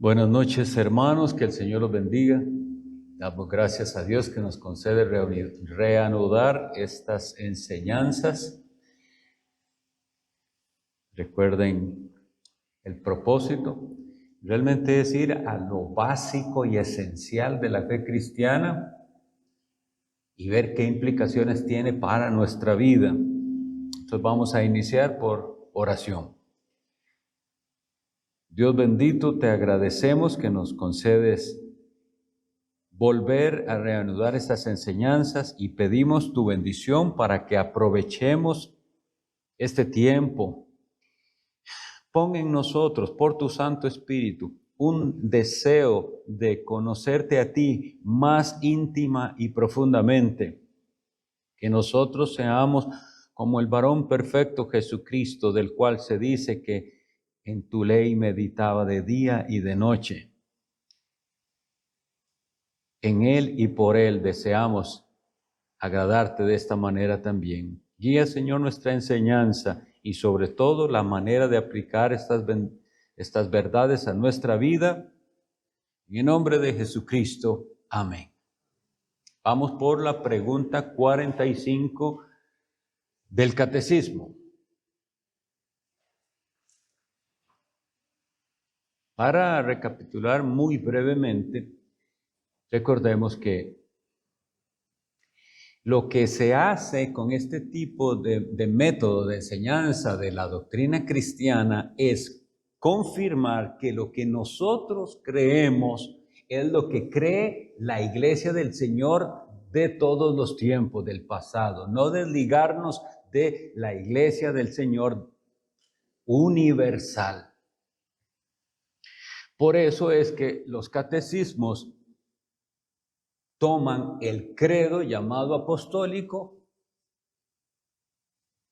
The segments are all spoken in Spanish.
Buenas noches, hermanos, que el Señor los bendiga. Damos gracias a Dios que nos concede reanudar estas enseñanzas. Recuerden el propósito, realmente es ir a lo básico y esencial de la fe cristiana y ver qué implicaciones tiene para nuestra vida. Entonces vamos a iniciar por oración. Dios bendito, te agradecemos que nos concedes volver a reanudar estas enseñanzas y pedimos tu bendición para que aprovechemos este tiempo. Pon en nosotros, por tu Santo Espíritu, un deseo de conocerte a ti más íntima y profundamente. Que nosotros seamos como el varón perfecto Jesucristo, del cual se dice que en tu ley meditaba de día y de noche. En Él y por Él deseamos agradarte de esta manera también. Guía, Señor, nuestra enseñanza y sobre todo la manera de aplicar estas verdades a nuestra vida. En el nombre de Jesucristo. Amén. Vamos por la pregunta 45 del Catecismo. Para recapitular muy brevemente, recordemos que lo que se hace con este tipo de método de enseñanza de la doctrina cristiana es confirmar que lo que nosotros creemos es lo que cree la Iglesia del Señor de todos los tiempos del pasado, no desligarnos de la Iglesia del Señor universal. Por eso es que los catecismos toman el credo llamado apostólico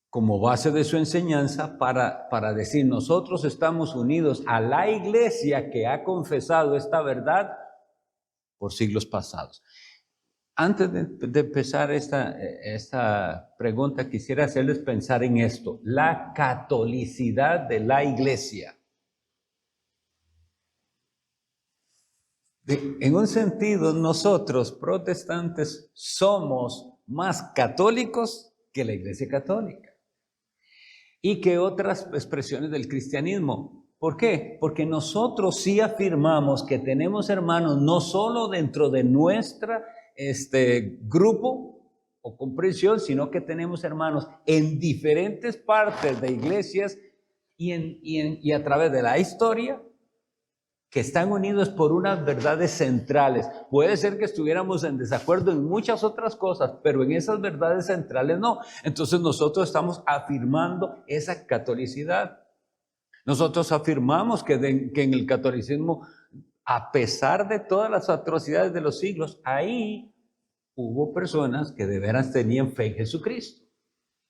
como base de su enseñanza para decir, nosotros estamos unidos a la Iglesia que ha confesado esta verdad por siglos pasados. Antes de empezar esta pregunta, quisiera hacerles pensar en esto, la catolicidad de la Iglesia. En un sentido, nosotros, protestantes, somos más católicos que la Iglesia Católica y que otras expresiones del cristianismo. ¿Por qué? Porque nosotros sí afirmamos que tenemos hermanos no solo dentro de nuestra grupo o comprensión, sino que tenemos hermanos en diferentes partes de iglesias y a través de la historia, que están unidos por unas verdades centrales. Puede ser que estuviéramos en desacuerdo en muchas otras cosas, pero en esas verdades centrales no. Entonces nosotros estamos afirmando esa catolicidad. Nosotros afirmamos que en el catolicismo, a pesar de todas las atrocidades de los siglos, ahí hubo personas que de veras tenían fe en Jesucristo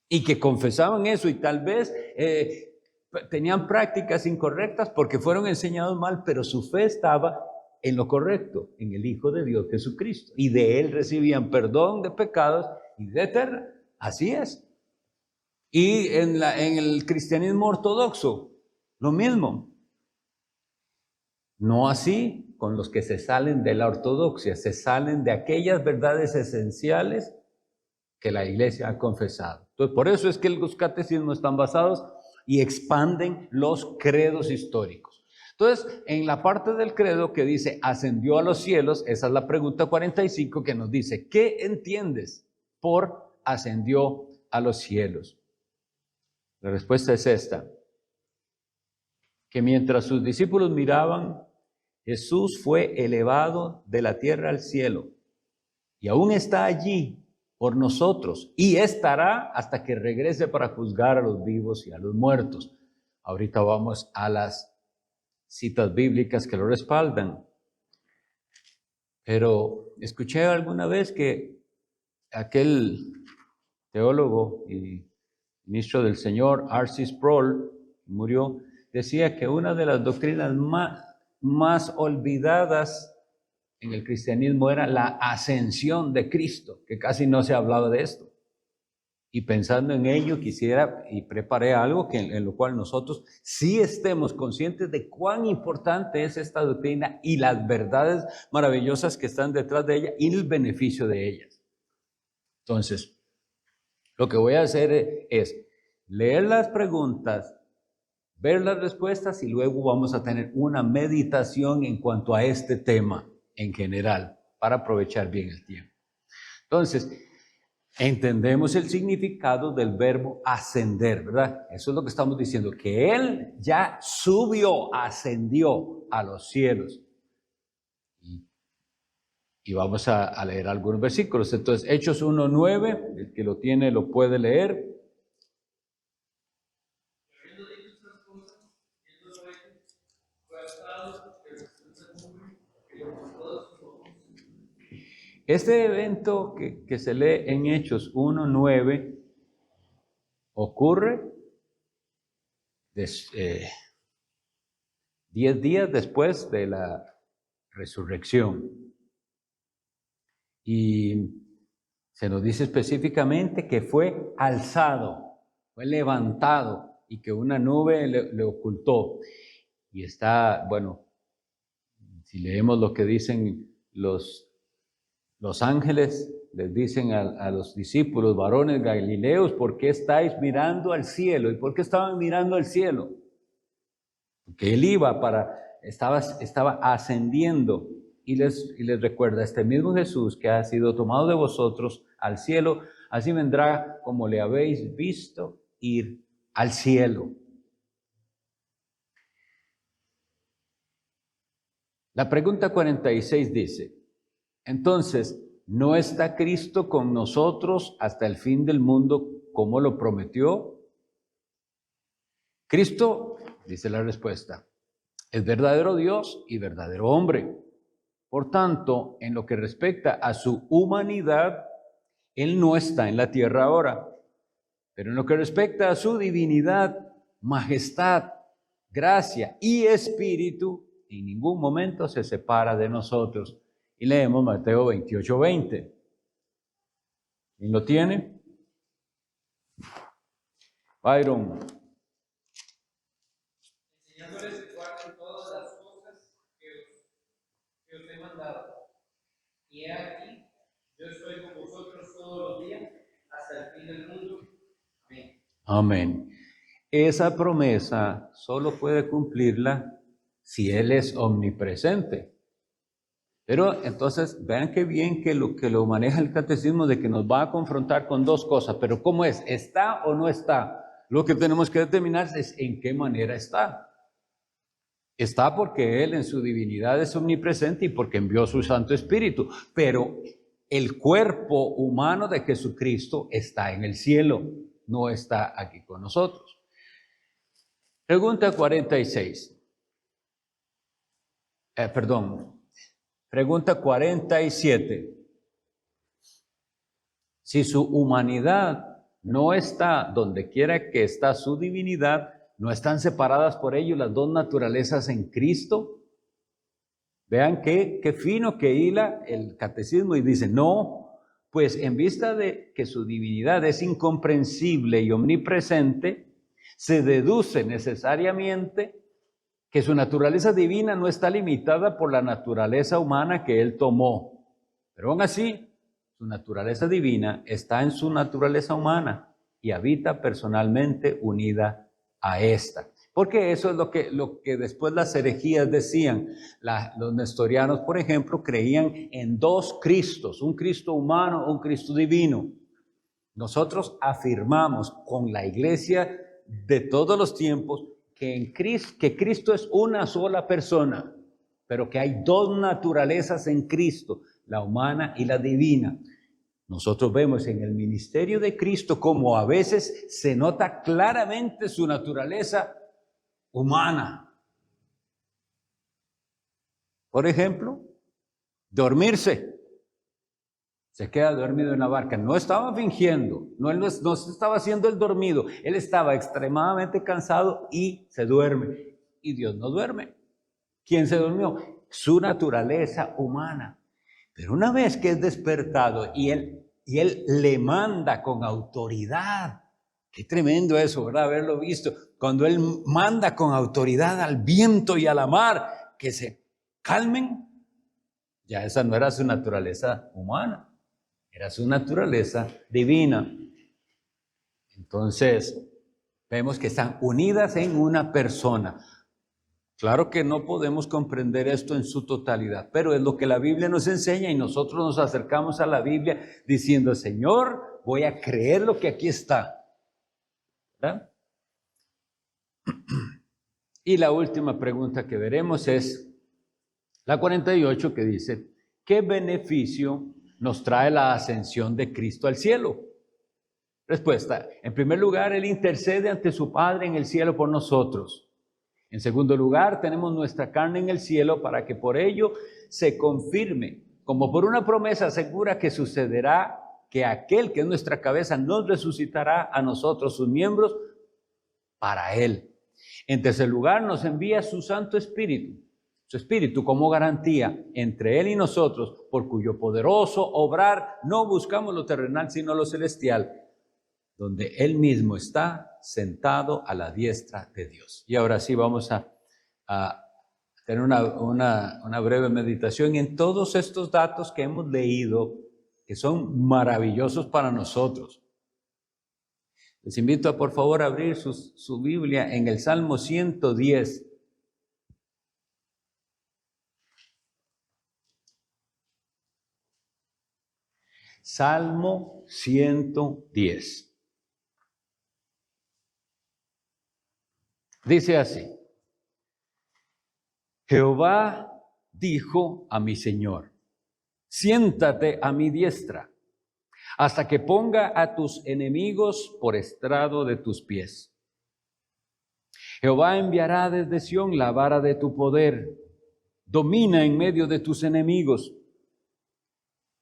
y que confesaban eso y tal vez tenían prácticas incorrectas porque fueron enseñados mal, pero su fe estaba en lo correcto, en el Hijo de Dios Jesucristo, y de Él recibían perdón de pecados y vida eterna. Así es. Y en el cristianismo ortodoxo, lo mismo. No así con los que se salen de la ortodoxia, se salen de aquellas verdades esenciales que la Iglesia ha confesado. Entonces, por eso es que los catecismos están basados y expanden los credos históricos. Entonces, en la parte del credo que dice ascendió a los cielos, esa es la pregunta 45 que nos dice, ¿qué entiendes por ascendió a los cielos? La respuesta es esta, que mientras sus discípulos miraban, Jesús fue elevado de la tierra al cielo y aún está allí por nosotros y estará hasta que regrese para juzgar a los vivos y a los muertos. Ahorita vamos a las citas bíblicas que lo respaldan. Pero escuché alguna vez que aquel teólogo y ministro del Señor, R.C. Sproul, murió, decía que una de las doctrinas más olvidadas en el cristianismo era la ascensión de Cristo, que casi no se hablaba de esto. Y pensando en ello, quisiera y preparé algo en lo cual nosotros sí estemos conscientes de cuán importante es esta doctrina y las verdades maravillosas que están detrás de ella y el beneficio de ellas. Entonces, lo que voy a hacer es leer las preguntas, ver las respuestas y luego vamos a tener una meditación en cuanto a este tema en general para aprovechar bien el tiempo. Entonces, entendemos el significado del verbo ascender, ¿verdad? Eso es lo que estamos diciendo, que Él ya subió, ascendió a los cielos. Y vamos a leer algunos versículos. Entonces, Hechos 1:9, el que lo tiene lo puede leer. Este evento que se lee en Hechos 1:9 ocurre 10 días después de la resurrección. Y se nos dice específicamente que fue alzado, fue levantado y que una nube le ocultó. Y está, bueno, si leemos lo que dicen los ángeles, les dicen a los discípulos, varones galileos, ¿por qué estáis mirando al cielo? ¿Y por qué estaban mirando al cielo? Porque él estaba ascendiendo y les recuerda, este mismo Jesús que ha sido tomado de vosotros al cielo, así vendrá como le habéis visto ir al cielo. La pregunta 46 dice, entonces, ¿no está Cristo con nosotros hasta el fin del mundo como lo prometió? Cristo, dice la respuesta, es verdadero Dios y verdadero hombre. Por tanto, en lo que respecta a su humanidad, Él no está en la tierra ahora. Pero en lo que respecta a su divinidad, majestad, gracia y espíritu, en ningún momento se separa de nosotros. Y leemos Mateo 28:20. ¿Quién lo tiene? Byron. Enseñándoles que guarden todas las cosas que os he mandado. Y he aquí, yo estoy con vosotros todos los días hasta el fin del mundo. Amén. Amén. Esa promesa solo puede cumplirla si Él es omnipresente. Pero entonces vean qué bien que lo maneja el catecismo, de que nos va a confrontar con dos cosas. Pero ¿cómo es? ¿Está o no está? Lo que tenemos que determinar es en qué manera está. Está porque Él en su divinidad es omnipresente y porque envió su Santo Espíritu. Pero el cuerpo humano de Jesucristo está en el cielo, no está aquí con nosotros. Pregunta 46. Pregunta 47. Si su humanidad no está donde quiera que está su divinidad, ¿no están separadas por ello las dos naturalezas en Cristo? Vean qué fino que hila el catecismo y dice, no, pues en vista de que su divinidad es incomprensible y omnipresente, se deduce necesariamente que su naturaleza divina no está limitada por la naturaleza humana que Él tomó. Pero aún así, su naturaleza divina está en su naturaleza humana y habita personalmente unida a esta. Porque eso es lo que después las herejías decían. Los nestorianos, por ejemplo, creían en dos Cristos, un Cristo humano, un Cristo divino. Nosotros afirmamos con la iglesia de todos los tiempos que Cristo es una sola persona, pero que hay dos naturalezas en Cristo, la humana y la divina. Nosotros vemos en el ministerio de Cristo como a veces se nota claramente su naturaleza humana. Por ejemplo, dormirse. Se queda dormido en la barca. No estaba fingiendo, no se estaba haciendo el dormido. Él estaba extremadamente cansado y se duerme. Y Dios no duerme. ¿Quién se durmió? Su naturaleza humana. Pero una vez que es despertado y y Él le manda con autoridad. Qué tremendo eso, ¿verdad? Haberlo visto. Cuando Él manda con autoridad al viento y a la mar que se calmen, ya esa no era su naturaleza humana, era su naturaleza divina. Entonces, vemos que están unidas en una persona. Claro que no podemos comprender esto en su totalidad, pero es lo que la Biblia nos enseña y nosotros nos acercamos a la Biblia diciendo, Señor, voy a creer lo que aquí está. ¿Verdad? Y la última pregunta que veremos es la 48, que dice, ¿qué beneficio nos trae la ascensión de Cristo al cielo? Respuesta, en primer lugar, Él intercede ante su Padre en el cielo por nosotros. En segundo lugar, tenemos nuestra carne en el cielo para que por ello se confirme, como por una promesa segura, que sucederá que aquel que es nuestra cabeza nos resucitará a nosotros, sus miembros, para Él. En tercer lugar, nos envía su Santo Espíritu, su Espíritu como garantía entre Él y nosotros, por cuyo poderoso obrar no buscamos lo terrenal, sino lo celestial, donde Él mismo está sentado a la diestra de Dios. Y ahora sí vamos a tener una breve meditación en todos estos datos que hemos leído, que son maravillosos para nosotros. Les invito a, por favor, abrir su Biblia en el Salmo 110. Salmo 110. Dice así: Jehová dijo a mi Señor, siéntate a mi diestra, hasta que ponga a tus enemigos por estrado de tus pies. Jehová enviará desde Sión la vara de tu poder, domina en medio de tus enemigos.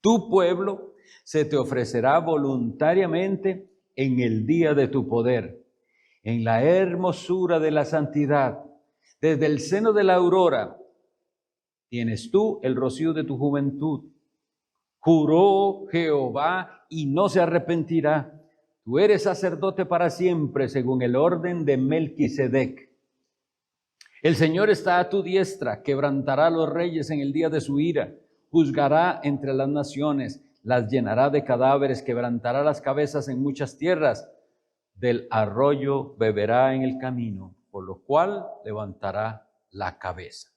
Tu pueblo se te ofrecerá voluntariamente en el día de tu poder, en la hermosura de la santidad. Desde el seno de la aurora tienes tú el rocío de tu juventud. Juró Jehová y no se arrepentirá. Tú eres sacerdote para siempre, según el orden de Melquisedec. El Señor está a tu diestra, quebrantará a los reyes en el día de su ira. Juzgará entre las naciones, las llenará de cadáveres, quebrantará las cabezas en muchas tierras. Del arroyo beberá en el camino, por lo cual levantará la cabeza.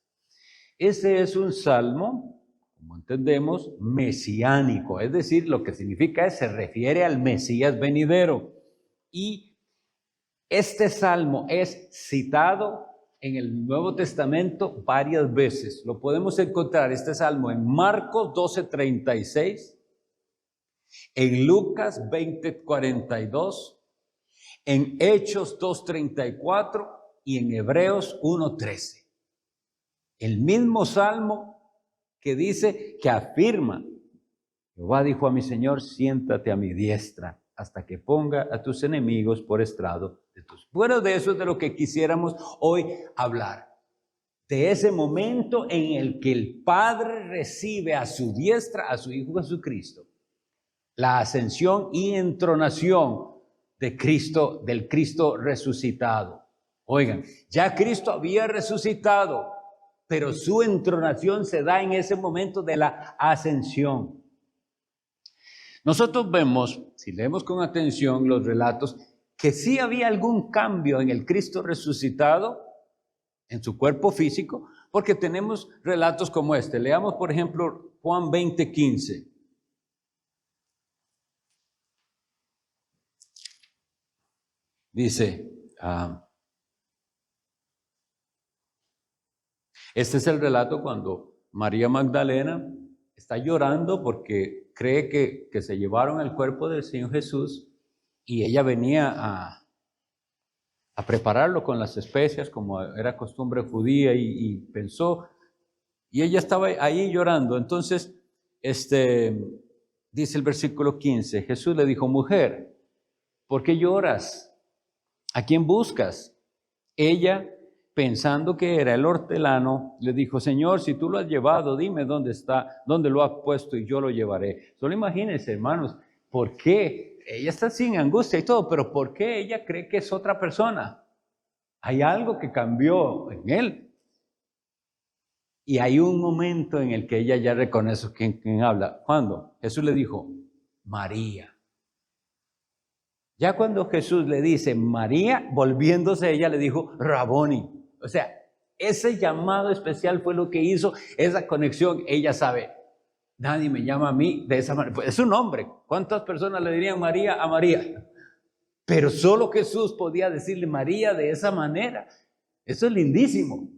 Ese es un salmo, como entendemos, mesiánico, es decir, lo que significa se refiere al Mesías venidero. Y este salmo es citado en el Nuevo Testamento varias veces. Lo podemos encontrar, este salmo, en Marcos 12:36, en Lucas 20:42, en Hechos 2:34 y en Hebreos 1:13. El mismo salmo que dice, que afirma, Jehová dijo a mi Señor, siéntate a mi diestra hasta que ponga a tus enemigos por estrado de tus. Bueno, de eso es de lo que quisiéramos hoy hablar. De ese momento en el que el Padre recibe a su diestra a su Hijo Jesucristo. La ascensión y entronación de Cristo, del Cristo resucitado. Oigan, ya Cristo había resucitado, pero su entronación se da en ese momento de la ascensión. Nosotros vemos, si leemos con atención los relatos, que sí había algún cambio en el Cristo resucitado, en su cuerpo físico, porque tenemos relatos como este. Leamos, por ejemplo, Juan 20:15. Dice, este es el relato cuando María Magdalena está llorando porque cree que se llevaron el cuerpo del Señor Jesús y ella venía a prepararlo con las especias como era costumbre judía y pensó, y ella estaba ahí llorando. Entonces, dice el versículo 15, Jesús le dijo, mujer, ¿por qué lloras? ¿A quién buscas? Ella, pensando que era el hortelano, le dijo, Señor, si tú lo has llevado, dime dónde está, dónde lo has puesto y yo lo llevaré. Solo imagínense, hermanos, ¿por qué? Ella está sin angustia y todo, pero ¿por qué ella cree que es otra persona? Hay algo que cambió en él. Y hay un momento en el que ella ya reconoce quién habla. ¿Cuándo? Jesús le dijo, María. Ya cuando Jesús le dice María, volviéndose ella le dijo Raboni. O sea, ese llamado especial fue lo que hizo esa conexión. Ella sabe, nadie me llama a mí de esa manera. Pues es un nombre. ¿Cuántas personas le dirían María a María? Pero solo Jesús podía decirle María de esa manera. Eso es lindísimo.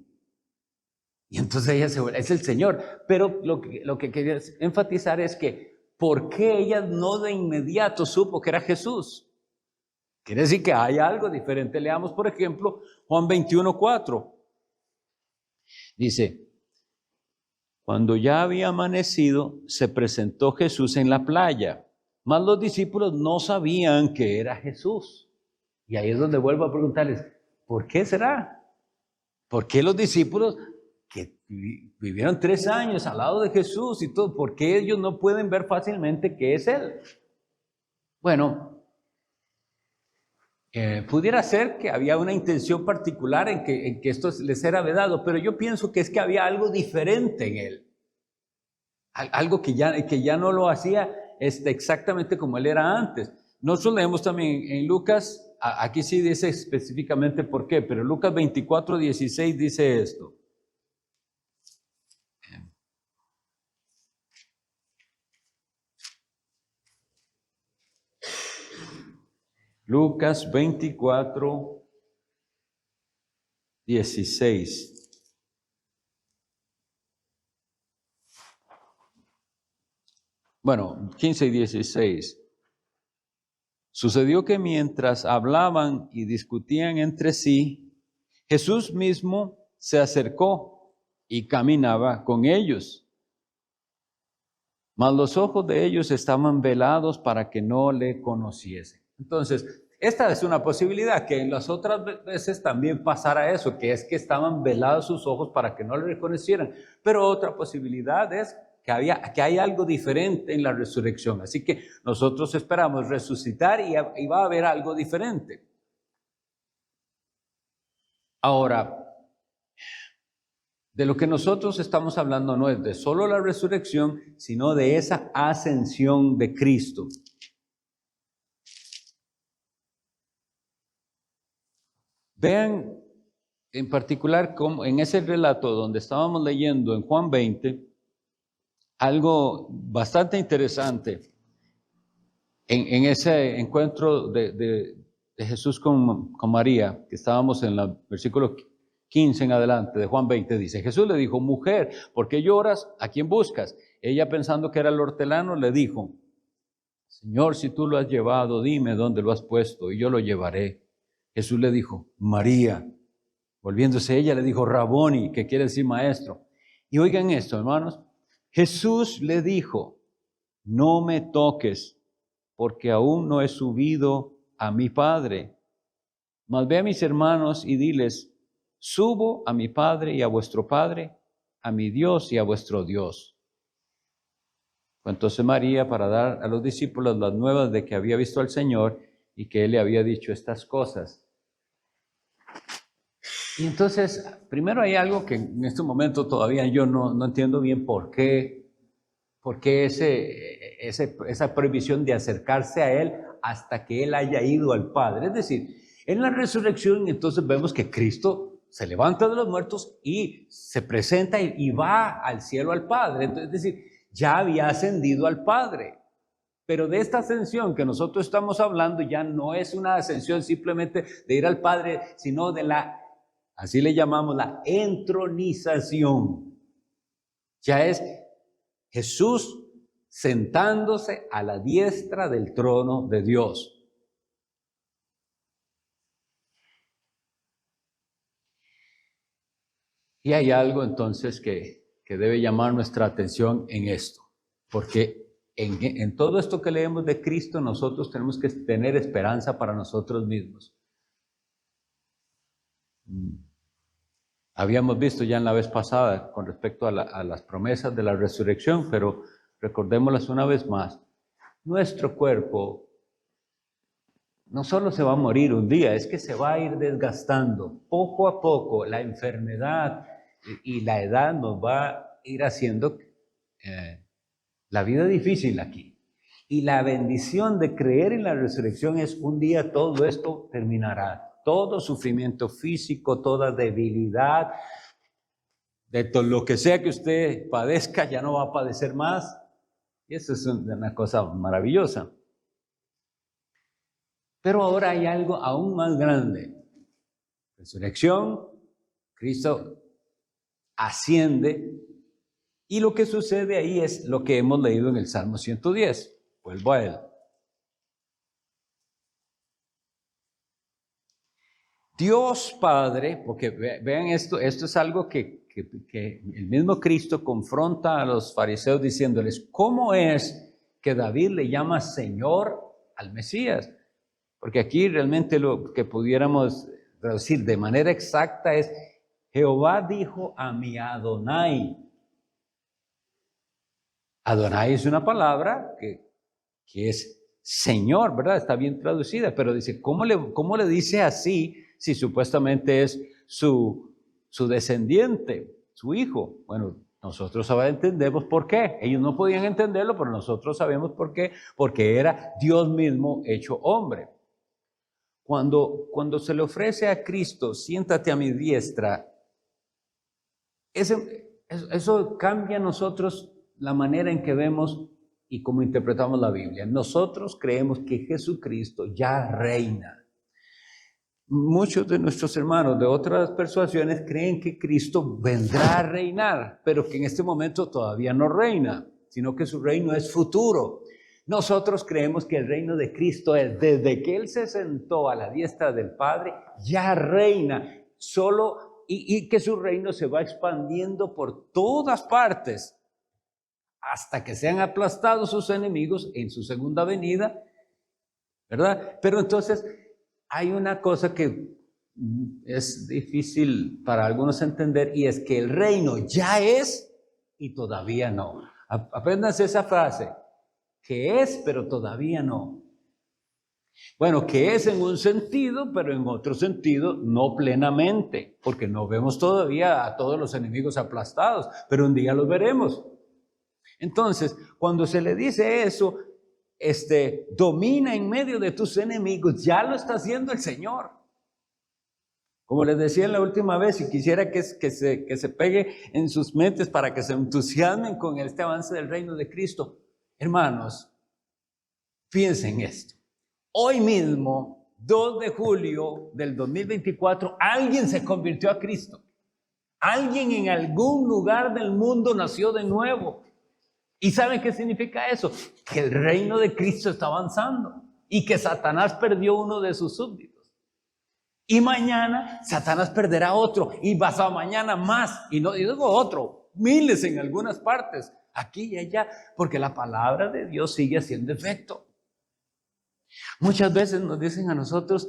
Y entonces ella se vuelve, es el Señor. Pero lo que quería enfatizar es que, ¿por qué ella no de inmediato supo que era Jesús? Quiere decir que hay algo diferente. Leamos, por ejemplo, Juan 21:4. Dice, cuando ya había amanecido, se presentó Jesús en la playa, mas los discípulos no sabían que era Jesús. Y ahí es donde vuelvo a preguntarles, ¿por qué será? ¿Por qué los discípulos que vivieron 3 años al lado de Jesús y todo, por qué ellos no pueden ver fácilmente que es Él? Bueno, pudiera ser que había una intención particular en que esto les era vedado, pero yo pienso que es que había algo diferente en él. Algo que ya no lo hacía exactamente como él era antes. Nosotros leemos también en Lucas, aquí sí dice específicamente por qué, pero Lucas 24:16 dice esto. Lucas 24:16. Bueno, 15 y 16. Sucedió que mientras hablaban y discutían entre sí, Jesús mismo se acercó y caminaba con ellos. Mas los ojos de ellos estaban velados para que no le conociesen. Entonces, esta es una posibilidad, que en las otras veces también pasara eso, que es que estaban velados sus ojos para que no le reconocieran. Pero otra posibilidad es que hay algo diferente en la resurrección. Así que nosotros esperamos resucitar y va a haber algo diferente. Ahora, de lo que nosotros estamos hablando no es de solo la resurrección, sino de esa ascensión de Cristo. Vean en particular cómo en ese relato donde estábamos leyendo en Juan 20, algo bastante interesante en ese encuentro de Jesús con María, que estábamos en el versículo 15 en adelante de Juan 20, dice, Jesús le dijo, mujer, ¿por qué lloras? ¿A quién buscas? Ella, pensando que era el hortelano, le dijo, Señor, si tú lo has llevado, dime dónde lo has puesto y yo lo llevaré. Jesús le dijo, María. Volviéndose ella le dijo, Raboni, que quiere decir maestro. Y oigan esto, hermanos, Jesús le dijo, no me toques, porque aún no he subido a mi Padre. Mas ve a mis hermanos y diles, subo a mi Padre y a vuestro Padre, a mi Dios y a vuestro Dios. Entonces María, para dar a los discípulos las nuevas de que había visto al Señor y que Él le había dicho estas cosas. Y entonces, primero hay algo que en este momento todavía yo no entiendo bien por qué esa prohibición de acercarse a Él hasta que Él haya ido al Padre. Es decir, en la resurrección entonces vemos que Cristo se levanta de los muertos y se presenta y va al cielo al Padre. Entonces, es decir, ya había ascendido al Padre. Pero de esta ascensión que nosotros estamos hablando ya no es una ascensión simplemente de ir al Padre, sino de así le llamamos la entronización. Ya es Jesús sentándose a la diestra del trono de Dios. Y hay algo entonces que debe llamar nuestra atención en esto, porque en todo esto que leemos de Cristo nosotros tenemos que tener esperanza para nosotros mismos. Habíamos visto ya en la vez pasada con respecto a las promesas de la resurrección, pero recordémoslas una vez más. nuestro cuerpo no solo se va a morir un día, es que se va a ir desgastando. Poco a poco la enfermedad y la edad nos va a ir haciendo la vida difícil aquí. Y la bendición de creer en la resurrección es un día todo esto terminará. Todo sufrimiento físico, toda debilidad, de todo lo que sea que usted padezca, ya no va a padecer más. Y eso es una cosa maravillosa. Pero ahora hay algo aún más grande. Resurrección, Cristo asciende, y lo que sucede ahí es lo que hemos leído en el Salmo 110. Vuelvo a él. Dios Padre, porque vean esto es algo que el mismo Cristo confronta a los fariseos diciéndoles, ¿cómo es que David le llama Señor al Mesías? Porque aquí realmente lo que pudiéramos traducir de manera exacta es, Jehová dijo a mi Adonai. Adonai es una palabra que es Señor, ¿verdad? Está bien traducida, pero dice, ¿cómo le dice así si supuestamente es su descendiente, su hijo? Bueno, nosotros ahora entendemos por qué. Ellos no podían entenderlo, pero nosotros sabemos por qué. Porque era Dios mismo hecho hombre. Cuando se le ofrece a Cristo, siéntate a mi diestra, eso cambia a nosotros la manera en que vemos y cómo interpretamos la Biblia. Nosotros creemos que Jesucristo ya reina. Muchos de nuestros hermanos de otras persuasiones creen que Cristo vendrá a reinar, pero que en este momento todavía no reina, sino que su reino es futuro. Nosotros creemos que el reino de Cristo es desde que Él se sentó a la diestra del Padre, ya reina, y que su reino se va expandiendo por todas partes hasta que sean aplastados sus enemigos en su segunda venida, ¿verdad? Pero entonces hay una cosa que es difícil para algunos entender, y es que el reino ya es y todavía no. Apréndanse esa frase, que es pero todavía no. Bueno, que es en un sentido, pero en otro sentido no plenamente, porque no vemos todavía a todos los enemigos aplastados, pero un día los veremos. Entonces, cuando se le dice eso, domina en medio de tus enemigos, ya lo está haciendo el Señor. Como les decía la última vez, y quisiera que se pegue en sus mentes para que se entusiasmen con este avance del reino de Cristo. Hermanos, piensen esto. Hoy mismo, 2 de julio del 2024, alguien se convirtió a Cristo. Alguien en algún lugar del mundo nació de nuevo. ¿Y saben qué significa eso? Que el reino de Cristo está avanzando y que Satanás perdió uno de sus súbditos. Y mañana Satanás perderá otro, y pasado mañana más, y no digo otro, miles en algunas partes, aquí y allá, porque la palabra de Dios sigue haciendo efecto. Muchas veces nos dicen a nosotros,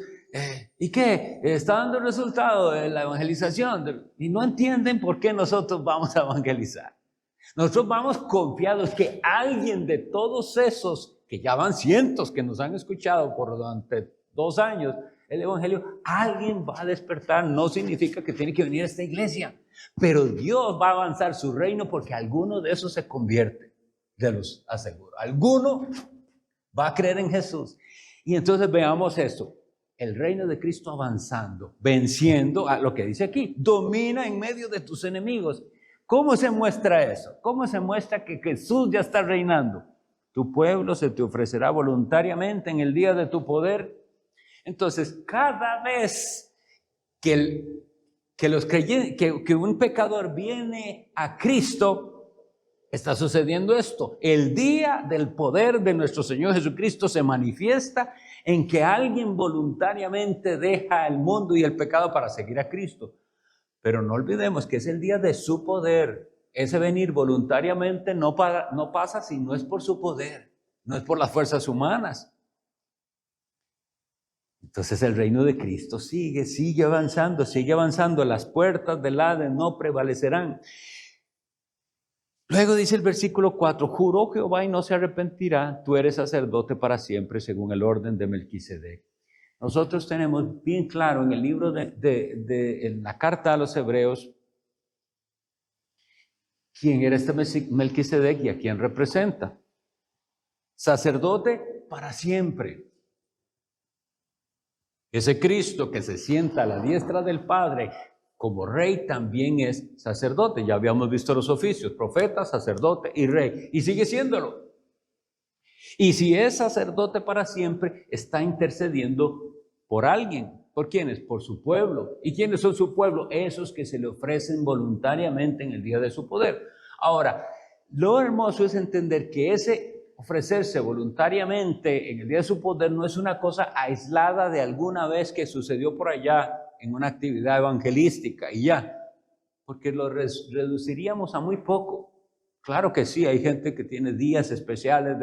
¿y qué? ¿Está dando resultado de la evangelización? Y no entienden por qué nosotros vamos a evangelizar. Nosotros vamos confiados que alguien de todos esos, que ya van cientos que nos han escuchado por durante 2 años el evangelio, alguien va a despertar. No significa que tiene que venir a esta iglesia, pero Dios va a avanzar su reino porque alguno de esos se convierte, te los aseguro. Alguno va a creer en Jesús. Y entonces veamos esto, el reino de Cristo avanzando, venciendo a lo que dice aquí, domina en medio de tus enemigos. ¿Cómo se muestra eso? ¿Cómo se muestra que Jesús ya está reinando? Tu pueblo se te ofrecerá voluntariamente en el día de tu poder. Entonces, cada vez que un pecador viene a Cristo, está sucediendo esto. El día del poder de nuestro Señor Jesucristo se manifiesta en que alguien voluntariamente deja el mundo y el pecado para seguir a Cristo. Pero no olvidemos que es el día de su poder. Ese venir voluntariamente no pasa si no es por su poder, no es por las fuerzas humanas. Entonces el reino de Cristo sigue avanzando. Las puertas del Hades no prevalecerán. Luego dice el versículo 4, juró Jehová y no se arrepentirá, tú eres sacerdote para siempre según el orden de Melquisedec. Nosotros tenemos bien claro en el libro en la carta a los Hebreos, quién era este Melquisedec y a quién representa. Sacerdote para siempre. Ese Cristo que se sienta a la diestra del Padre como rey también es sacerdote. Ya habíamos visto los oficios, profeta, sacerdote y rey. Y sigue siéndolo. Y si es sacerdote para siempre, está intercediendo por alguien. ¿Por quiénes? Por su pueblo. ¿Y quiénes son su pueblo? Esos que se le ofrecen voluntariamente en el día de su poder. Ahora, lo hermoso es entender que ese ofrecerse voluntariamente en el día de su poder no es una cosa aislada de alguna vez que sucedió por allá en una actividad evangelística y ya, porque lo reduciríamos a muy poco. Claro que sí, hay gente que tiene días especiales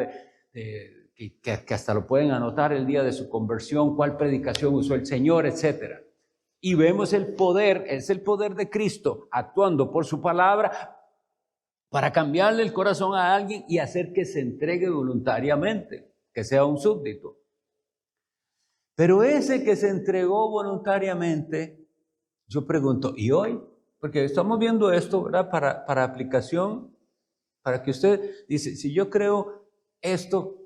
que hasta lo pueden anotar el día de su conversión, cuál predicación usó el Señor, etc. Y vemos el poder, es el poder de Cristo actuando por su palabra para cambiarle el corazón a alguien y hacer que se entregue voluntariamente, que sea un súbdito. Pero ese que se entregó voluntariamente, yo pregunto, ¿y hoy? Porque estamos viendo esto, ¿verdad? Para aplicación, para que usted dice, si yo creo esto,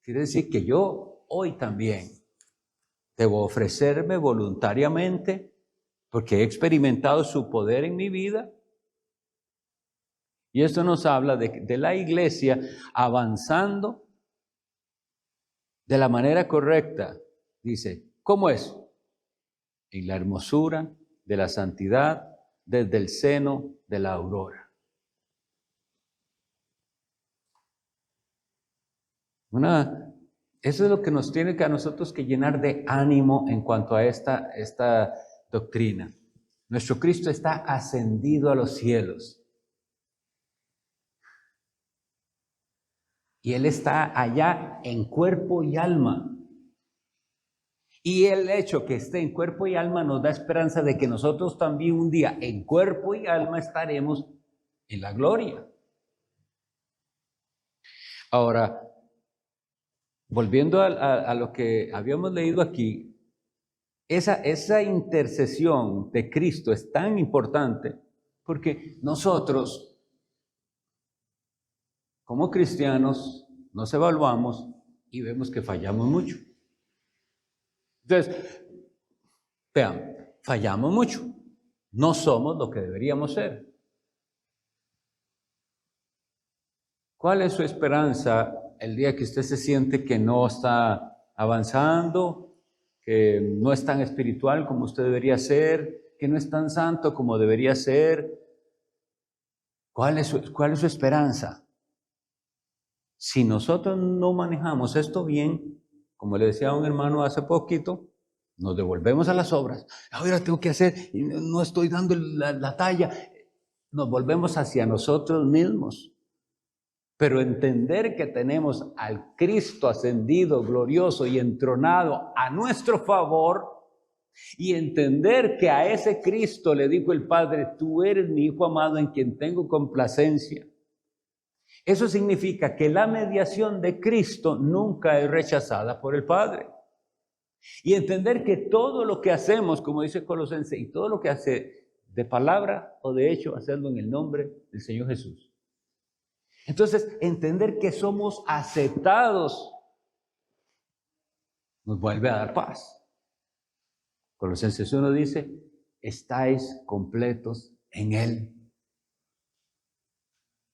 quiere decir que yo hoy también debo ofrecerme voluntariamente porque he experimentado su poder en mi vida. Y esto nos habla de la iglesia avanzando de la manera correcta. Dice, ¿cómo es? En la hermosura de la santidad desde el seno de la aurora. Eso es lo que nos tiene que a nosotros que llenar de ánimo en cuanto a esta doctrina. Nuestro Cristo está ascendido a los cielos. Y Él está allá en cuerpo y alma. Y el hecho que esté en cuerpo y alma nos da esperanza de que nosotros también un día en cuerpo y alma estaremos en la gloria. Ahora, volviendo a lo que habíamos leído aquí, esa intercesión de Cristo es tan importante porque nosotros, como cristianos, nos evaluamos y vemos que fallamos mucho. Entonces, vean, fallamos mucho. No somos lo que deberíamos ser. ¿Cuál es su esperanza el día que usted se siente que no está avanzando, que no es tan espiritual como usted debería ser, que no es tan santo como debería ser? ¿Cuál es su esperanza? Si nosotros no manejamos esto bien, como le decía a un hermano hace poquito, nos devolvemos a las obras. Ahora tengo que hacer, no estoy dando la talla. Nos volvemos hacia nosotros mismos. Pero entender que tenemos al Cristo ascendido, glorioso y entronado a nuestro favor, y entender que a ese Cristo le dijo el Padre, tú eres mi Hijo amado en quien tengo complacencia. Eso significa que la mediación de Cristo nunca es rechazada por el Padre. Y entender que todo lo que hacemos, como dice Colosenses, y todo lo que hace de palabra o de hecho, hacerlo en el nombre del Señor Jesús. Entonces, entender que somos aceptados nos vuelve a dar paz. Colosenses 1 dice, estáis completos en Él.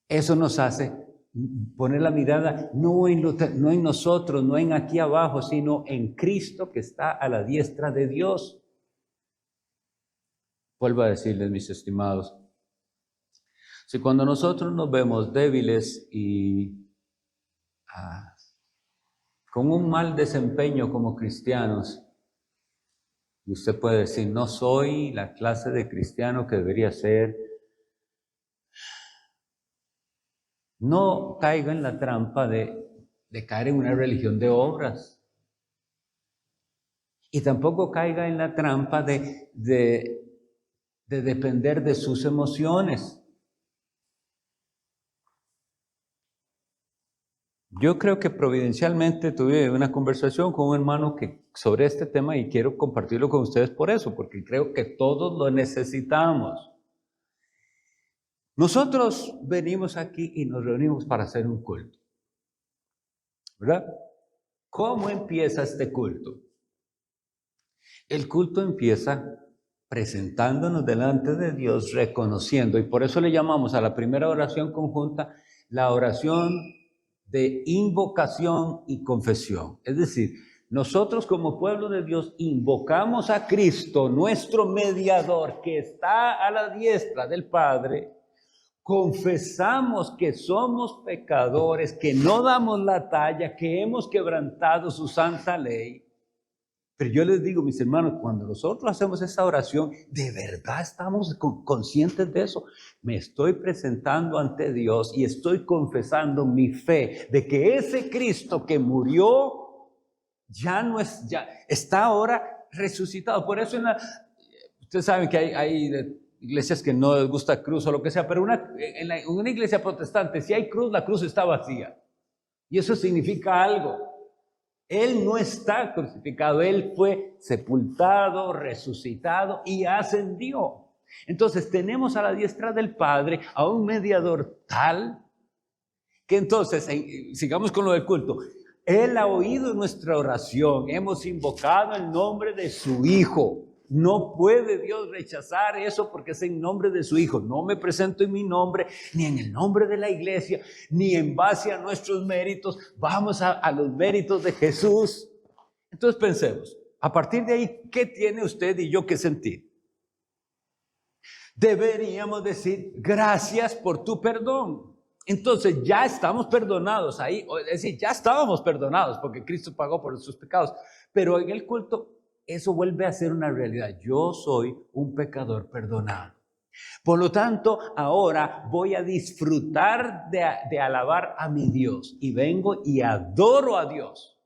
Eso nos hace poner la mirada no en nosotros, no en aquí abajo, sino en Cristo que está a la diestra de Dios. Vuelvo a decirles, mis estimados, si cuando nosotros nos vemos débiles y con un mal desempeño como cristianos, y usted puede decir, no soy la clase de cristiano que debería ser, no caiga en la trampa de caer en una religión de obras. Y tampoco caiga en la trampa de depender de sus emociones. Yo creo que providencialmente tuve una conversación con un hermano sobre este tema y quiero compartirlo con ustedes por eso, porque creo que todos lo necesitamos. Nosotros venimos aquí y nos reunimos para hacer un culto, ¿verdad? ¿Cómo empieza este culto? El culto empieza presentándonos delante de Dios, reconociendo, y por eso le llamamos a la primera oración conjunta la oración de invocación y confesión. Es decir, nosotros como pueblo de Dios invocamos a Cristo, nuestro mediador, que está a la diestra del Padre. Confesamos que somos pecadores, que no damos la talla, que hemos quebrantado su santa ley. Pero yo les digo, mis hermanos, cuando nosotros hacemos esa oración, ¿de verdad estamos conscientes de eso? Me estoy presentando ante Dios y estoy confesando mi fe de que ese Cristo que murió ya no es, ya está ahora resucitado. Por eso ustedes saben que hay iglesias que no les gusta cruz o lo que sea, pero en una iglesia protestante, si hay cruz, la cruz está vacía. Y eso significa algo. Él no está crucificado, Él fue sepultado, resucitado y ascendió. Entonces tenemos a la diestra del Padre a un mediador tal que entonces, sigamos con lo del culto, Él ha oído nuestra oración, hemos invocado el nombre de su Hijo. No puede Dios rechazar eso porque es en nombre de su Hijo. No me presento en mi nombre, ni en el nombre de la iglesia, ni en base a nuestros méritos. Vamos a los méritos de Jesús. Entonces pensemos, a partir de ahí, ¿qué tiene usted y yo que sentir? Deberíamos decir, gracias por tu perdón. Entonces ya estamos perdonados ahí, es decir, ya estábamos perdonados porque Cristo pagó por nuestros pecados. Pero en el culto eso vuelve a ser una realidad. Yo soy un pecador perdonado. Por lo tanto, ahora voy a disfrutar de alabar a mi Dios. Y vengo y adoro a Dios.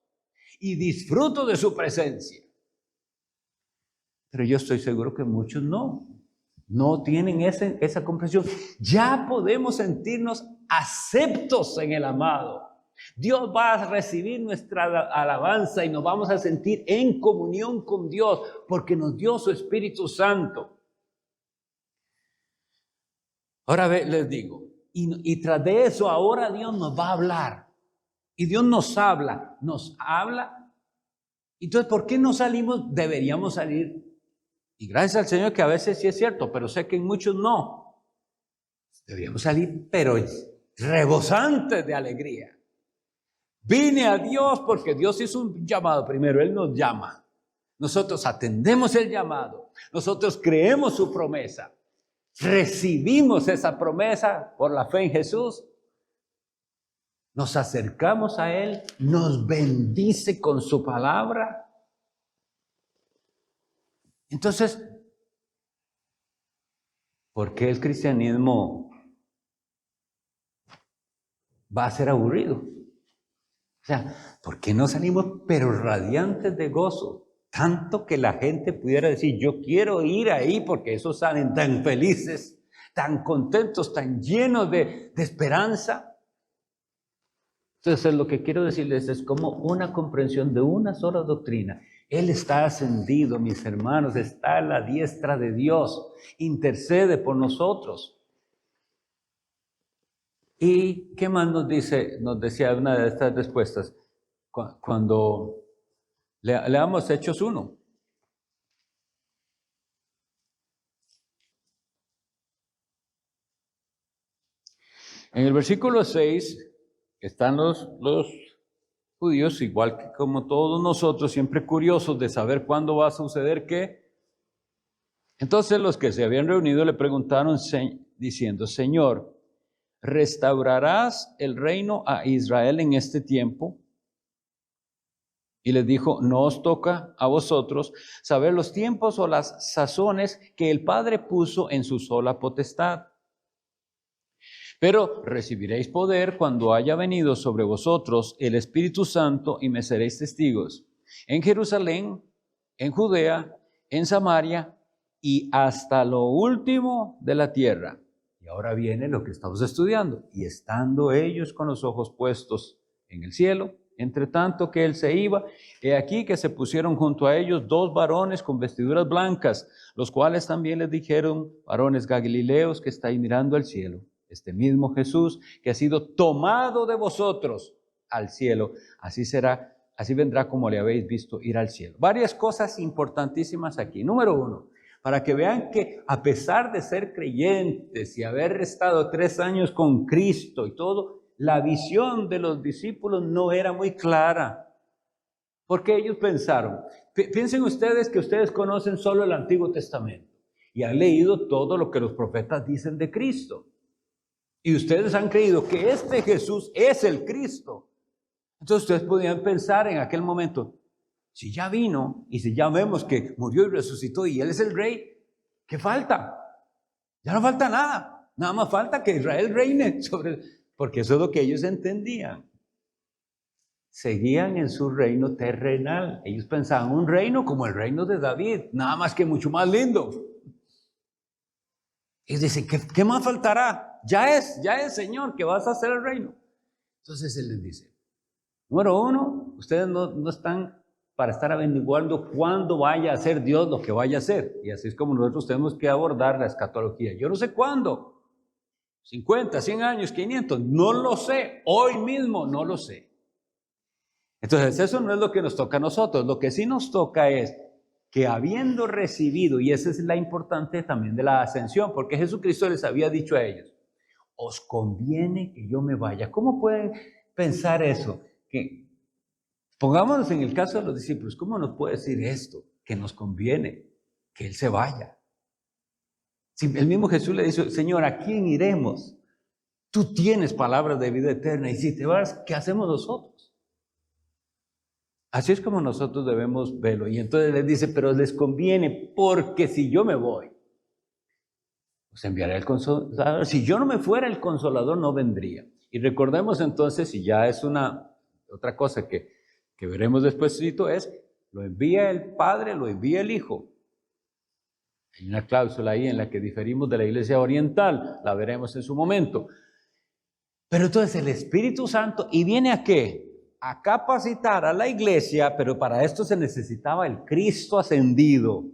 Y disfruto de su presencia. Pero yo estoy seguro que muchos no tienen esa comprensión. Ya podemos sentirnos aceptos en el amado. Dios va a recibir nuestra alabanza y nos vamos a sentir en comunión con Dios porque nos dio su Espíritu Santo. Ahora les digo, y tras de eso ahora Dios nos va a hablar. Y Dios nos habla. Entonces, ¿por qué no salimos? Deberíamos salir. Y gracias al Señor que a veces sí es cierto, pero sé que en muchos no. Deberíamos salir, pero rebosantes de alegría. Vine a Dios porque Dios hizo un llamado primero, Él nos llama. Nosotros atendemos el llamado, nosotros creemos su promesa, recibimos esa promesa por la fe en Jesús, nos acercamos a Él, nos bendice con su palabra. Entonces, ¿por qué el cristianismo va a ser aburrido? O sea, ¿por qué no salimos pero radiantes de gozo? Tanto que la gente pudiera decir, yo quiero ir ahí porque esos salen tan felices, tan contentos, tan llenos de esperanza. Entonces, lo que quiero decirles es como una comprensión de una sola doctrina. Él está ascendido, mis hermanos, está a la diestra de Dios, intercede por nosotros. ¿Y qué más nos decía una de estas respuestas? Cuando leamos Hechos 1. En el versículo 6 están los judíos, igual que como todos nosotros, siempre curiosos de saber cuándo va a suceder qué. Entonces los que se habían reunido le preguntaron diciendo, Señor, ¿restaurarás el reino a Israel en este tiempo? Y les dijo, no os toca a vosotros saber los tiempos o las sazones que el Padre puso en su sola potestad. Pero recibiréis poder cuando haya venido sobre vosotros el Espíritu Santo y me seréis testigos en Jerusalén, en Judea, en Samaria y hasta lo último de la tierra. Y ahora viene lo que estamos estudiando. Y estando ellos con los ojos puestos en el cielo. Entre tanto que él se iba, he aquí que se pusieron junto a ellos 2 varones con vestiduras blancas, los cuales también les dijeron: varones galileos que estáis mirando al cielo, este mismo Jesús que ha sido tomado de vosotros al cielo, así será, así vendrá como le habéis visto ir al cielo. Varias cosas importantísimas aquí. Número 1, para que vean que a pesar de ser creyentes y haber estado 3 años con Cristo y todo, la visión de los discípulos no era muy clara. Porque ellos pensaron, piensen ustedes que ustedes conocen solo el Antiguo Testamento y han leído todo lo que los profetas dicen de Cristo. Y ustedes han creído que este Jesús es el Cristo. Entonces ustedes podían pensar en aquel momento, si ya vino y si ya vemos que murió y resucitó y Él es el Rey, ¿qué falta? Ya no falta nada. Nada más falta que Israel reine sobre... Porque eso es lo que ellos entendían. Seguían en su reino terrenal. Ellos pensaban un reino como el reino de David, nada más que mucho más lindo. Ellos dicen, ¿qué más faltará? Ya es, Señor, que vas a hacer el reino. Entonces Él les dice, número 1, ustedes no están para estar averiguando cuándo vaya a hacer Dios lo que vaya a hacer. Y así es como nosotros tenemos que abordar la escatología. Yo no sé cuándo. 50, 100 años, 500, no lo sé, hoy mismo no lo sé. Entonces eso no es lo que nos toca a nosotros, lo que sí nos toca es que habiendo recibido, y esa es la importante también de la ascensión, porque Jesucristo les había dicho a ellos, os conviene que yo me vaya. ¿Cómo pueden pensar eso? Que pongámonos en el caso de los discípulos, ¿cómo nos puede decir esto? Que nos conviene que Él se vaya. Si el mismo Jesús le dice, Señor, ¿a quién iremos? Tú tienes palabras de vida eterna y si te vas, ¿qué hacemos nosotros? Así es como nosotros debemos verlo. Y entonces les dice, pero les conviene porque si yo me voy, pues enviaré el Consolador. Si yo no me fuera, el Consolador no vendría. Y recordemos entonces, y ya es otra cosa que veremos despuésito, es, lo envía el Padre, lo envía el Hijo. Hay una cláusula ahí en la que diferimos de la Iglesia Oriental, la veremos en su momento. Pero entonces el Espíritu Santo, ¿y viene a qué? A capacitar a la iglesia, pero para esto se necesitaba el Cristo ascendido.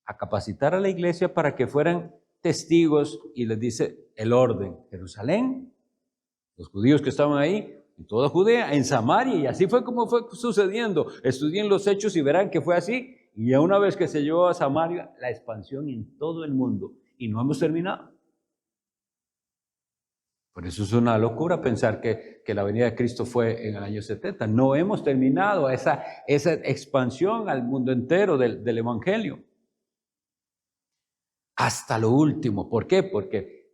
A capacitar a la iglesia para que fueran testigos, y les dice el orden. Jerusalén, los judíos que estaban ahí, en toda Judea, en Samaria, y así fue como fue sucediendo. Estudien los hechos y verán que fue así. Y ya una vez que se llevó a Samaria, la expansión en todo el mundo. Y no hemos terminado. Por eso es una locura pensar que la venida de Cristo fue en el año 70. No hemos terminado esa expansión al mundo entero del Evangelio. Hasta lo último. ¿Por qué? Porque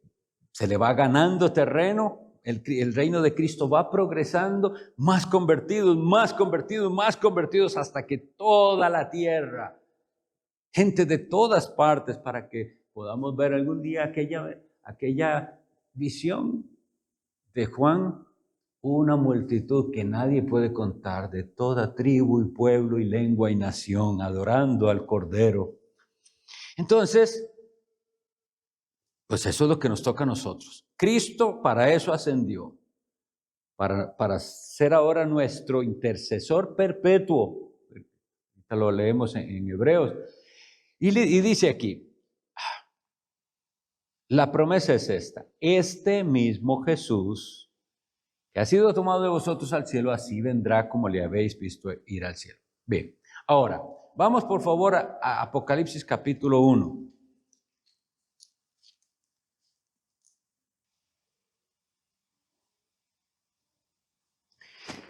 se le va ganando terreno. El reino de Cristo va progresando, más convertidos, más convertidos, más convertidos, hasta que toda la tierra, gente de todas partes, para que podamos ver algún día aquella visión de Juan, una multitud que nadie puede contar, de toda tribu y pueblo y lengua y nación, adorando al Cordero. Entonces, pues eso es lo que nos toca a nosotros. Cristo para eso ascendió, para ser ahora nuestro intercesor perpetuo. Ahorita lo leemos en Hebreos. Y dice aquí, la promesa es esta: este mismo Jesús, que ha sido tomado de vosotros al cielo, así vendrá como le habéis visto ir al cielo. Bien, ahora, vamos por favor a Apocalipsis capítulo 1.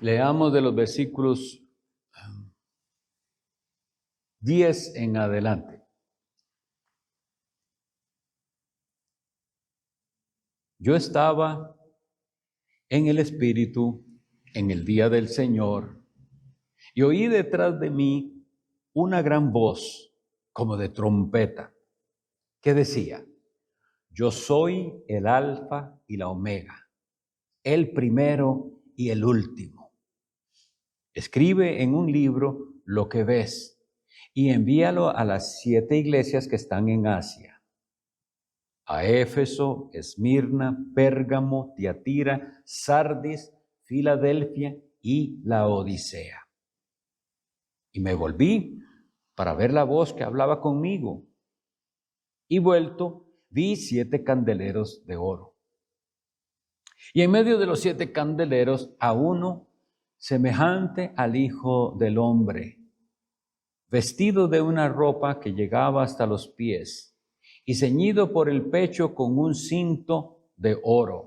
Leamos de los versículos 10 en adelante. Yo estaba en el Espíritu en el día del Señor y oí detrás de mí una gran voz como de trompeta que decía: yo soy el Alfa y la Omega, el primero y el último. Escribe en un libro lo que ves y envíalo a las 7 iglesias que están en Asia: a Éfeso, Esmirna, Pérgamo, Tiatira, Sardis, Filadelfia y Laodicea. Y me volví para ver la voz que hablaba conmigo. Y vuelto, vi 7 candeleros de oro. Y en medio de los 7 candeleros, a uno semejante al Hijo del Hombre, vestido de una ropa que llegaba hasta los pies, y ceñido por el pecho con un cinto de oro.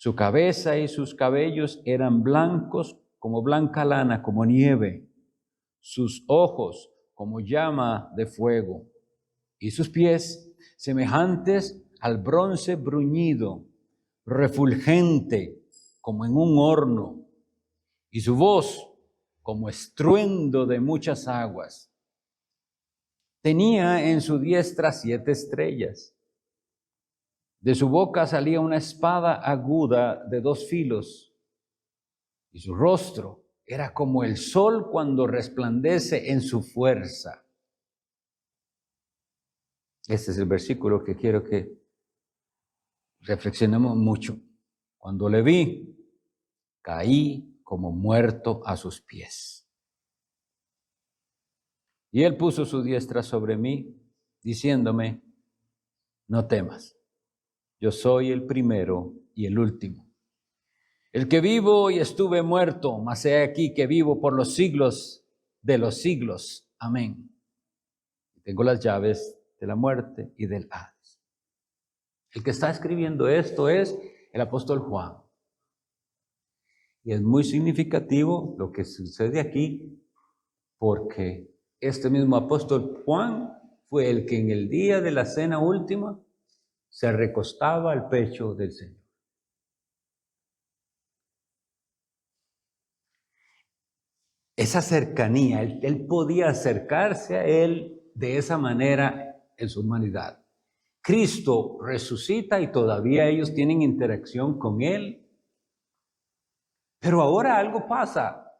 Su cabeza y sus cabellos eran blancos como blanca lana, como nieve, sus ojos como llama de fuego, y sus pies semejantes al bronce bruñido, refulgente como en un horno, y su voz como estruendo de muchas aguas. Tenía en su diestra 7 estrellas. De su boca salía una espada aguda de 2 filos, y su rostro era como el sol cuando resplandece en su fuerza. Este es el versículo que quiero que reflexionemos mucho. Cuando le vi, caí como muerto a sus pies. Y él puso su diestra sobre mí, diciéndome: no temas, yo soy el primero y el último, el que vivo y estuve muerto, mas he aquí que vivo por los siglos de los siglos. Amén. Tengo las llaves de la muerte y del Hades. El que está escribiendo esto es el apóstol Juan. Y es muy significativo lo que sucede aquí, porque este mismo apóstol Juan fue el que en el día de la cena última se recostaba al pecho del Señor. Esa cercanía, él podía acercarse a él de esa manera en su humanidad. Cristo resucita y todavía ellos tienen interacción con él. Pero ahora algo pasa,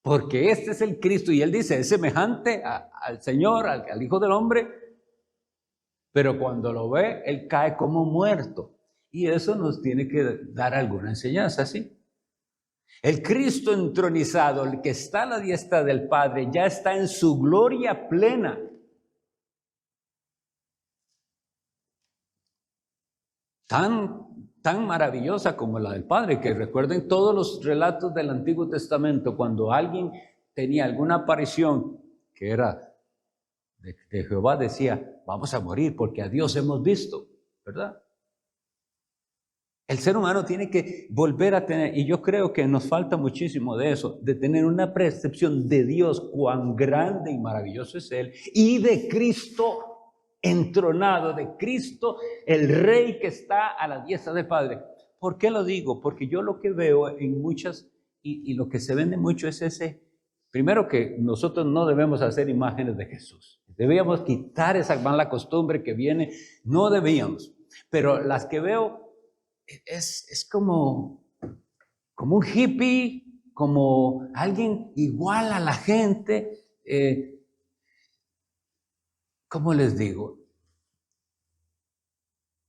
porque este es el Cristo y él dice, es semejante al Señor, al Hijo del Hombre, pero cuando lo ve, él cae como muerto. Y eso nos tiene que dar alguna enseñanza, ¿sí? El Cristo entronizado, el que está a la diestra del Padre, ya está en su gloria plena. Tan maravillosa como la del Padre, que recuerden todos los relatos del Antiguo Testamento, cuando alguien tenía alguna aparición que era de Jehová, decía, vamos a morir porque a Dios hemos visto, ¿verdad? El ser humano tiene que volver a tener, y yo creo que nos falta muchísimo de eso, de tener una percepción de Dios, cuán grande y maravilloso es Él, y de Cristo entronado, de Cristo, el Rey que está a la diestra del Padre. ¿Por qué lo digo? Porque yo lo que veo en muchas, y lo que se vende mucho es ese, primero que nosotros no debemos hacer imágenes de Jesús. Debíamos quitar esa mala costumbre que viene, no debíamos, pero las que veo es como un hippie, como alguien igual a la gente. ¿Cómo les digo?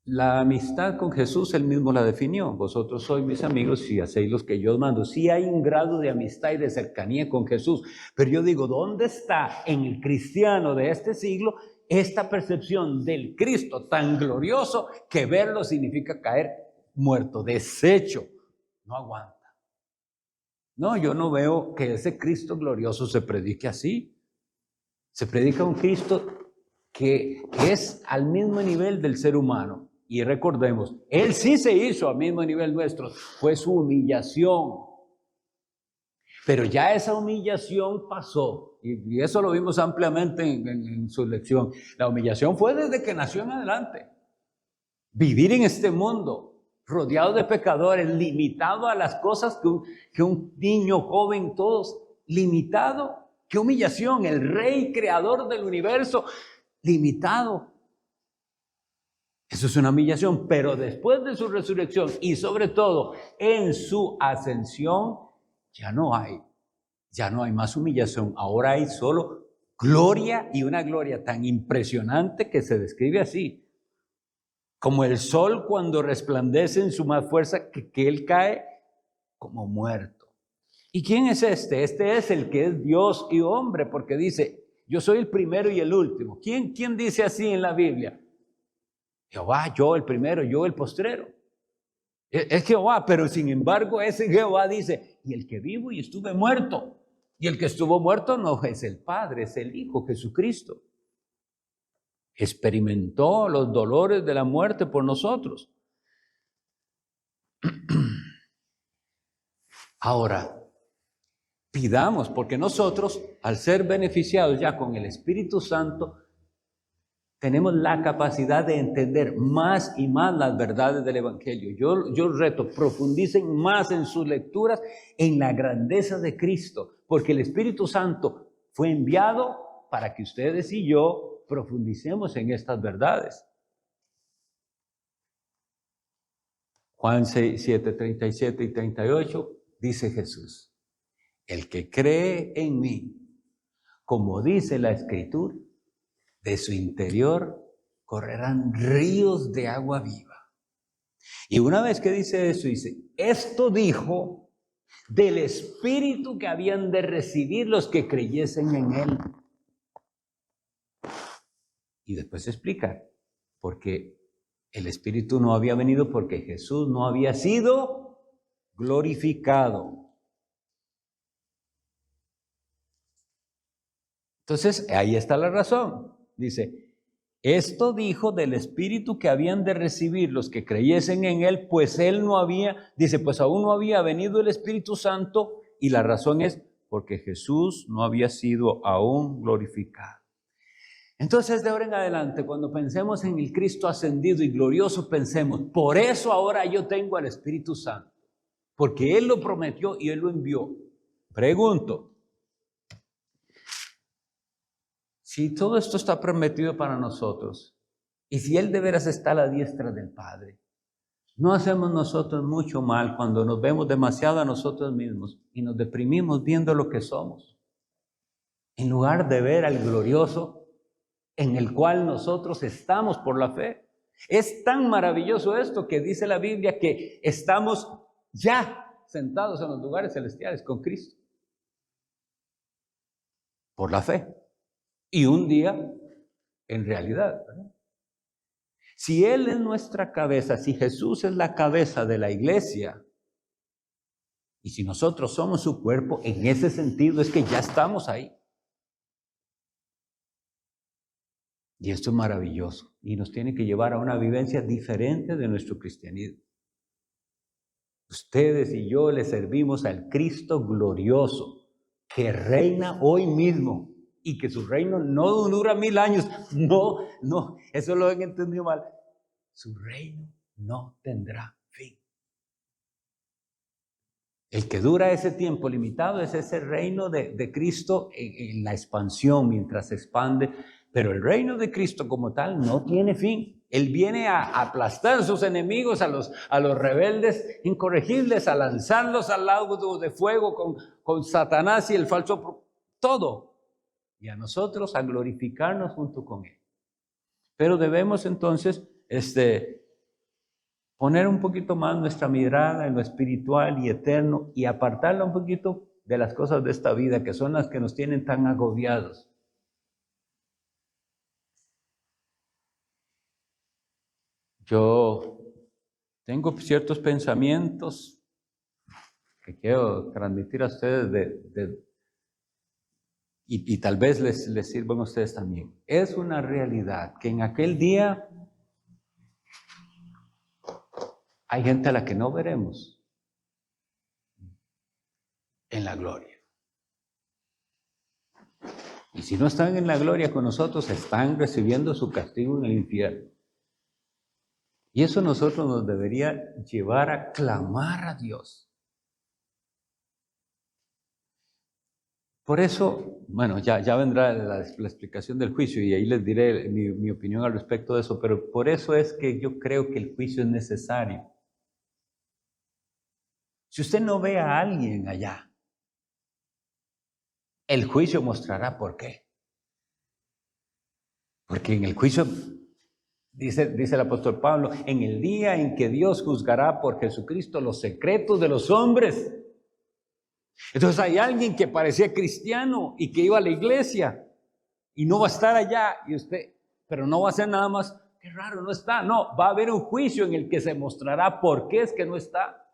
La amistad con Jesús, él mismo la definió. Vosotros sois mis amigos si hacéis los que yo os mando. Sí hay un grado de amistad y de cercanía con Jesús, pero yo digo, ¿dónde está en el cristiano de este siglo esta percepción del Cristo tan glorioso que verlo significa caer muerto, deshecho? No aguanta. No, yo no veo que ese Cristo glorioso se predique así. Se predica un Cristo que es al mismo nivel del ser humano. Y recordemos, Él sí se hizo al mismo nivel nuestro, fue su humillación. Pero ya esa humillación pasó, y eso lo vimos ampliamente en su lección. La humillación fue desde que nació en adelante. Vivir en este mundo, rodeado de pecadores, limitado a las cosas que un niño joven, todos, limitado. ¡Qué humillación! El Rey creador del universo, limitado. Eso es una humillación, pero después de su resurrección y sobre todo en su ascensión, ya no hay más humillación. Ahora hay solo gloria, y una gloria tan impresionante que se describe así, como el sol cuando resplandece en su más fuerza, que él cae como muerto. ¿Y quién es este? Este es el que es Dios y hombre, porque dice, yo soy el primero y el último. ¿Quién dice así en la Biblia? Jehová, yo el primero, yo el postrero. Es Jehová, pero sin embargo ese Jehová dice, y el que vivo y estuve muerto. Y el que estuvo muerto no es el Padre, es el Hijo, Jesucristo. Experimentó los dolores de la muerte por nosotros. Ahora, pidamos, porque nosotros, al ser beneficiados ya con el Espíritu Santo, tenemos la capacidad de entender más y más las verdades del Evangelio. Yo reto, profundicen más en sus lecturas, en la grandeza de Cristo, porque el Espíritu Santo fue enviado para que ustedes y yo profundicemos en estas verdades. Juan 7, 37 y 38, dice Jesús, el que cree en mí, como dice la Escritura, de su interior correrán ríos de agua viva. Y una vez que dice eso, dice, esto dijo del Espíritu que habían de recibir los que creyesen en Él. Y después explica, porque el Espíritu no había venido porque Jesús no había sido glorificado. Entonces, ahí está la razón. Dice, esto dijo del Espíritu que habían de recibir los que creyesen en Él, pues Él no había, dice, pues aún no había venido el Espíritu Santo, y la razón es porque Jesús no había sido aún glorificado. Entonces, de ahora en adelante, cuando pensemos en el Cristo ascendido y glorioso, pensemos, por eso ahora yo tengo al Espíritu Santo, porque Él lo prometió y Él lo envió. Pregunto, si todo esto está prometido para nosotros, y si Él de veras está a la diestra del Padre, ¿no hacemos nosotros mucho mal cuando nos vemos demasiado a nosotros mismos y nos deprimimos viendo lo que somos? En lugar de ver al glorioso en el cual nosotros estamos por la fe. Es tan maravilloso esto que dice la Biblia que estamos ya sentados en los lugares celestiales con Cristo. Por la fe. Y un día, en realidad, ¿verdad? Si Él es nuestra cabeza, si Jesús es la cabeza de la iglesia, y si nosotros somos su cuerpo, en ese sentido es que ya estamos ahí. Y esto es maravilloso y nos tiene que llevar a una vivencia diferente de nuestro cristianismo. Ustedes y yo le servimos al Cristo glorioso que reina hoy mismo y que su reino no dura 1000 años. No, eso lo han entendido mal. Su reino no tendrá fin. El que dura ese tiempo limitado es ese reino de Cristo en la expansión, mientras se expande. Pero el reino de Cristo como tal no tiene fin. Él viene a aplastar a sus enemigos, a los rebeldes incorregibles, a lanzarlos al lago de fuego con Satanás y el falso, todo. Y a nosotros a glorificarnos junto con Él. Pero debemos entonces poner un poquito más nuestra mirada en lo espiritual y eterno y apartarla un poquito de las cosas de esta vida que son las que nos tienen tan agobiados. Yo tengo ciertos pensamientos que quiero transmitir a ustedes y tal vez les sirvan a ustedes también. Es una realidad que en aquel día hay gente a la que no veremos en la gloria. Y si no están en la gloria con nosotros, están recibiendo su castigo en el infierno. Y eso nosotros nos debería llevar a clamar a Dios. Por eso, bueno, ya vendrá la explicación del juicio y ahí les diré mi opinión al respecto de eso, pero por eso es que yo creo que el juicio es necesario. Si usted no ve a alguien allá, el juicio mostrará por qué. Porque en el juicio Dice el apóstol Pablo, en el día en que Dios juzgará por Jesucristo los secretos de los hombres. Entonces hay alguien que parecía cristiano y que iba a la iglesia y no va a estar allá, pero no va a ser nada más, qué raro, no está. No, va a haber un juicio en el que se mostrará por qué es que no está.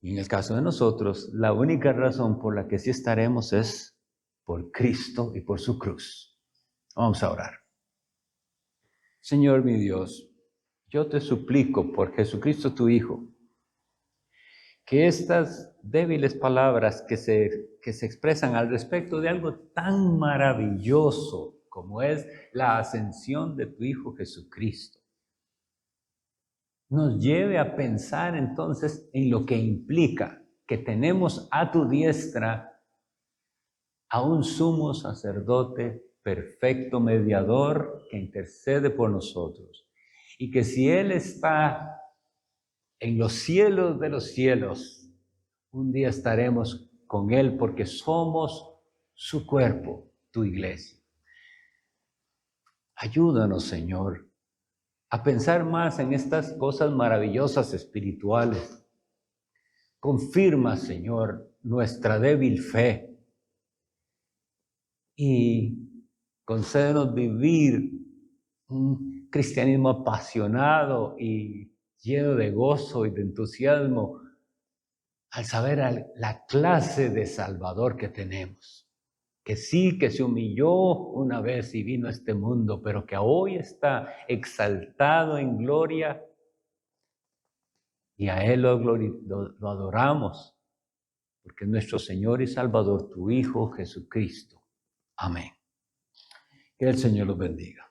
Y en el caso de nosotros, la única razón por la que sí estaremos es por Cristo y por su cruz. Vamos a orar. Señor mi Dios, yo te suplico por Jesucristo tu Hijo, que estas débiles palabras que se expresan al respecto de algo tan maravilloso como es la ascensión de tu Hijo Jesucristo, nos lleve a pensar entonces en lo que implica que tenemos a tu diestra a un sumo sacerdote perfecto mediador que intercede por nosotros. Y que si Él está en los cielos de los cielos, un día estaremos con Él porque somos su cuerpo, tu iglesia. Ayúdanos, Señor, a pensar más en estas cosas maravillosas espirituales. Confirma, Señor, nuestra débil fe y concédenos vivir un cristianismo apasionado y lleno de gozo y de entusiasmo al saber la clase de Salvador que tenemos. Que sí, que se humilló una vez y vino a este mundo, pero que hoy está exaltado en gloria y a Él lo adoramos, porque es nuestro Señor y Salvador, tu Hijo Jesucristo. Amén. Que el Señor los bendiga.